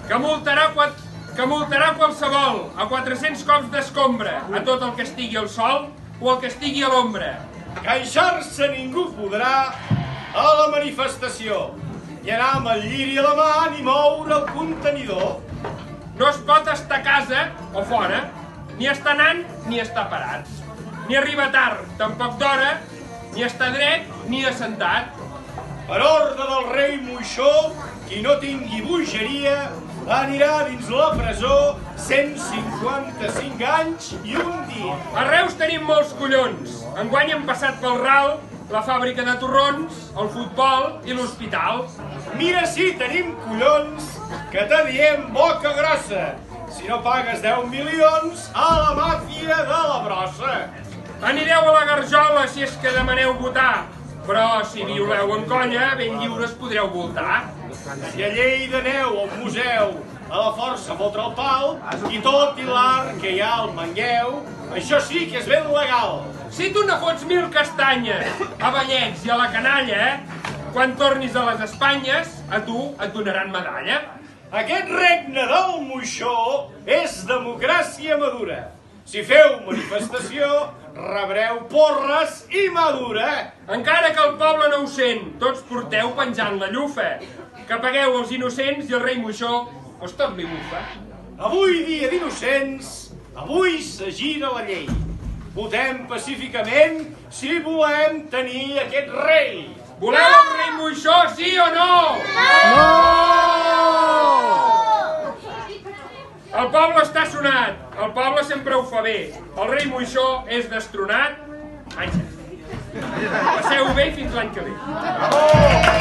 que multarà qualsevol a 400 cops d'escombra a tot el que estigui al sol o el que estigui a l'ombra. Queixar-se ningú podrà a la manifestació, ni anar amb el lliri a la mà ni moure el contenidor. No es pot estar a casa o fora, ni estar anant ni estar parat, ni arribar tard, tampoc d'hora, ni estar dret ni assentat. Per ordre del rei Moixó, qui no tingui bogeria anirà dins la presó 155 anys i un dia. A Reus tenim molts collons. Enguany hem passat pel ral la fàbrica de torrons, el futbol i l'hospital. Mira si tenim collons, que te diem boca grossa. Si no pagues 10 milions a la màfia de la brossa. Anireu a la Garjola si és que demaneu votar, però si violeu en colla, ben lliures podreu voltar. Si a Lleida aneu al museu a la força fotre el pal i tot i l'art que hi ha al Manlleu, això sí que és ben legal. Si tu no fots 1000 castanyes a Vallets i a la canalla, quan tornis a les Espanyes, a tu et donaran medalla. Aquest regne del Moixó és democràcia madura. Si feu manifestació, rebreu porres i madura. Encara que el poble no ho sent, tots porteu penjant la llufa. Que pagueu els innocents i el rei Moixó, doncs tot li bufa. Avui, dia d'innocents, avui se gira la llei. Votem pacíficament si volem tenir aquest rei. Voleu el rei Moixó, sí o no? El poble està sonat, el poble sempre ho fa bé. El rei Moixó és destronat. Passeu bé fins l'any que ve.